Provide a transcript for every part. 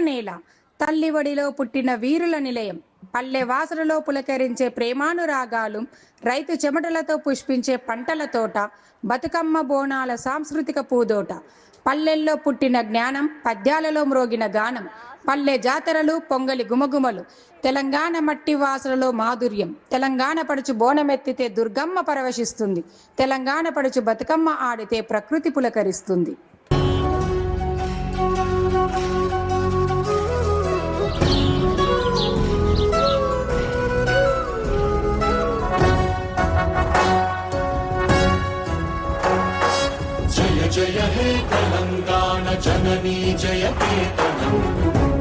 నేల తల్లివడిలో పుట్టిన వీరుల నిలయం, పల్లె వాసనలో పులకరించే ప్రేమానురాగాలు, రైతు చెమటలతో పుష్పించే పంటల తోట, బతుకమ్మ బోనాల సాంస్కృతిక పూదోట. పల్లెల్లో పుట్టిన జ్ఞానం, పద్యాలలో మ్రోగిన గానం, పల్లె జాతరలు, పొంగలి గుమగుమలు. తెలంగాణ మట్టి వాసనలో మాధుర్యం. తెలంగాణ పడుచు బోనమెత్తితే దుర్గమ్మ పరవశిస్తుంది. తెలంగాణ పడుచు బతుకమ్మ ఆడితే ప్రకృతి పులకరిస్తుంది. జయ హే తెలంగాణ జననీ జయ కేతనం,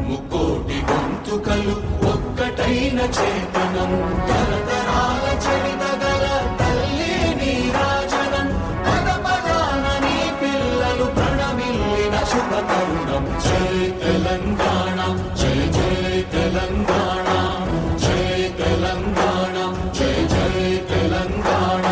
ముకోటి గొంతుకలు ఒక్కటైన చేతనం, తరతరాల చరితగల తల్లి నీరాజనం, పద పదాన నీ పిల్లలు ప్రణమిల్లిన శుభ తరుణం. జయ తెలంగాణ, జయ జయ తెలంగాణ, జయ తెలంగాణ, జయ జయ తెలంగాణ.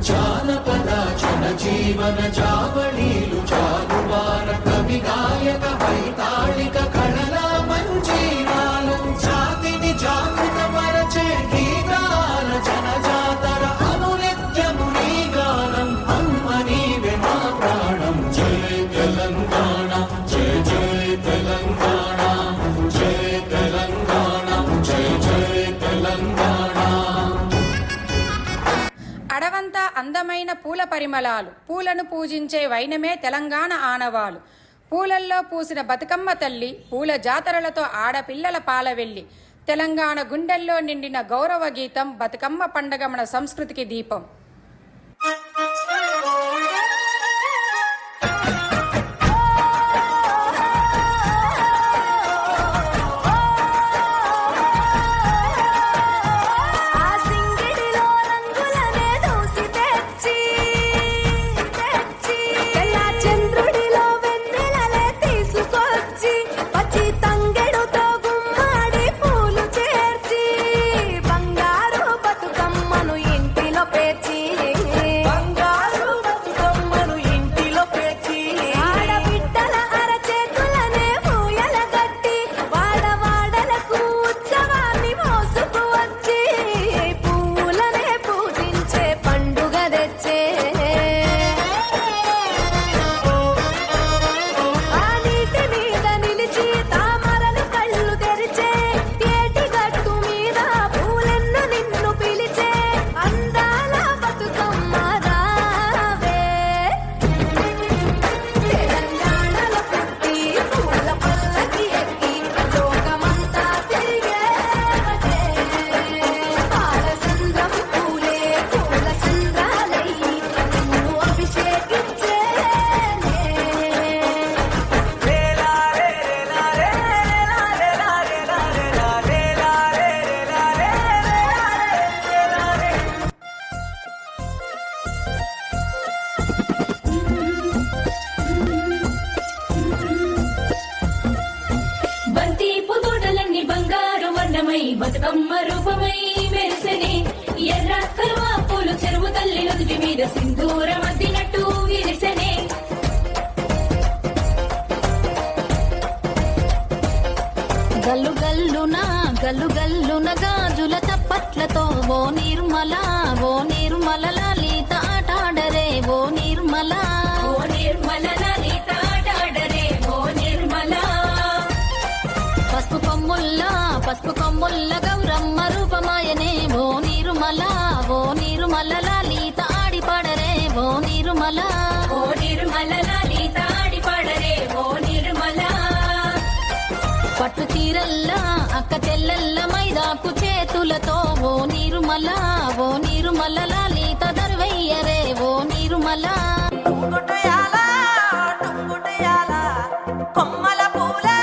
జానపద జనజీవన జావళీలు, జాలువార కవి గాయక వైతాళిక కళల మంజీరాలు, జాతిని జాగృత పరచే గీతాల జనజాతర అనునిత్యము నీ గానం, అమ్మ నీవే మా ప్రాణం. జయ తెలంగాణ, జయ జయ తెలంగాణ, జయ తెలంగాణ, జయ జయ తెలంగాణ. అడవంతా అందమైన పూల పరిమళాలు, పూలను పూజించే వైనమే తెలంగాణ ఆనవాలు. పూలల్లో పూసిన బతుకమ్మ తల్లి, పూల జాతరలతో ఆడపిల్లల పాలవెల్లి. తెలంగాణ గుండెల్లో నిండిన గౌరవ గీతం, బతుకమ్మ పండగ మన సంస్కృతికి దీపం. బతుకమ్మ రూపమై మెరిసెనే, ఎర్ర కలువ పూలు చెరువు తల్లి నుదుటి మీద సింధూరం అద్దినట్టు విరిసెనే. గల్లు గల్లున గల్లు గల్లున గాజుల చప్పట్లతో ఓ నిర్మల, ఓ నిర్మల లలిత ఆటాడరే, ఓ నిర్మల, ఓ నిర్మల లలిత ఆటాడరే, ఓ నిర్మల. పసుపు కొమ్ముల్ల గౌరమ్మ రూపమాయనే, ఓ నిర్మల, ఓ నిర్మల లలిత ఆడిపాడరే, ఓ నిర్మల, ఓ నిర్మల లలిత ఆడిపాడరే, ఓ నిర్మల. పట్టు చీరల్లా అక్క చెల్లెల్ల మైదాకు చేతులతో, ఓ నిర్మల, ఓ నిర్మల లలిత దర్వయ్యరే, ఓ నిర్మల. కొమ్మల పూలే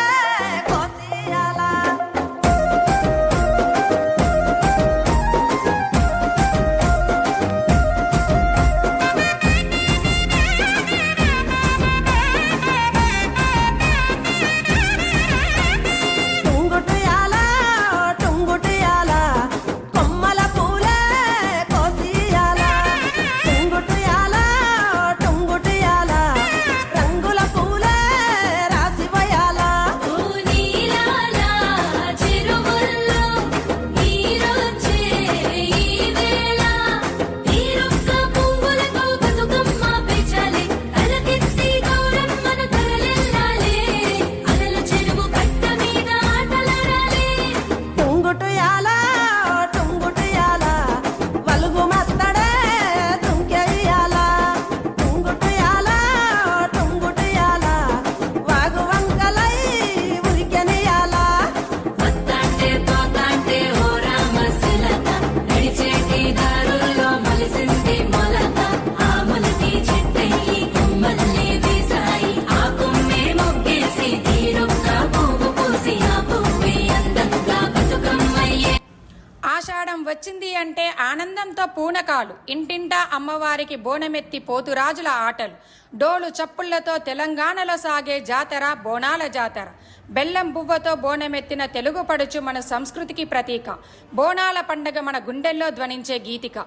వచ్చింది అంటే ఆనందంతో పూనకాలు, ఇంటింటా అమ్మవారికి బోనమెత్తి పోతురాజుల ఆటలు, డోలు చప్పుళ్లతో తెలంగాణలో సాగే జాతర బోనాల జాతర. బెల్లం బువ్వతో బోనమెత్తిన తెలుగు పడుచు మన సంస్కృతికి ప్రతీక. బోనాల పండగ మన గుండెల్లో ధ్వనించే గీతిక.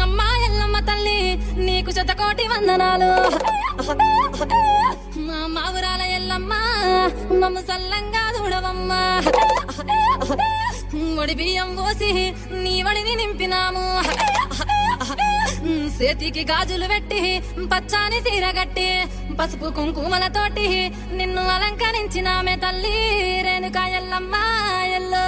అమ్మా ఎల్లమ్మ తల్లి నీకు శతకోటి వందనాలు. మా ఊరాల ఎల్లమ్మ మమ్ము సల్లంగా చూడవమ్మ. ఒడి బియ్యం పోసి నీ వడిని నింపినాము. చేతికి గాజులు పెట్టి పచ్చాని తీరగట్టి పసుపు కుంకుమలతోటి నిన్ను అలంకరించినామే తల్లి Renuka Yellamma yellow.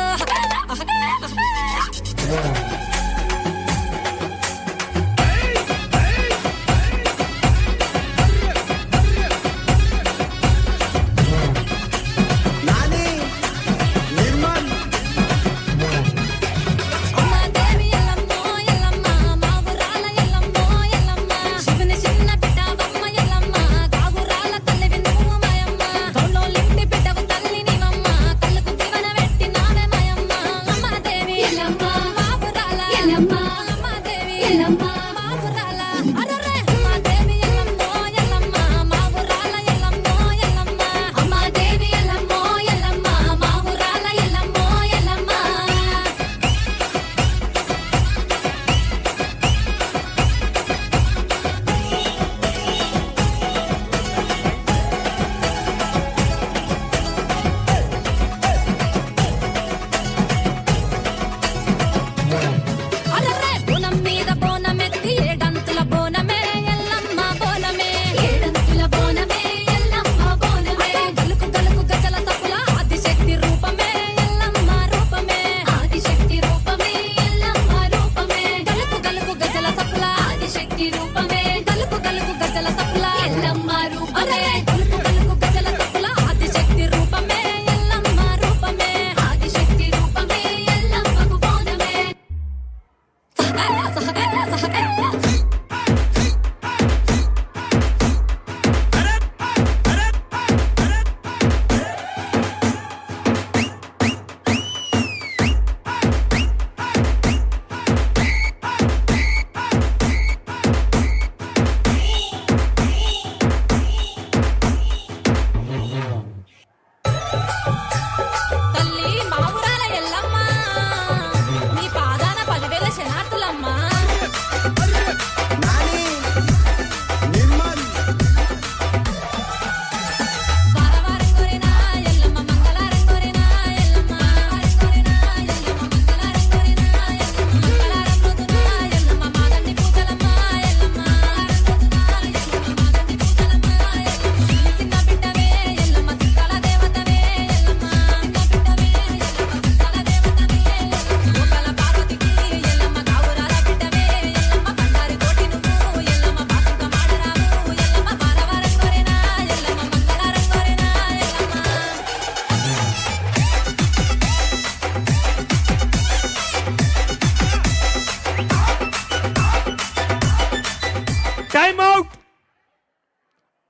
Time out!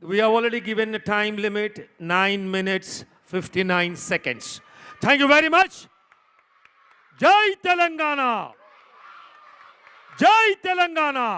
We have already given a time limit, 9 minutes, 59 seconds. Thank you very much. Jai Telangana! Jai Telangana!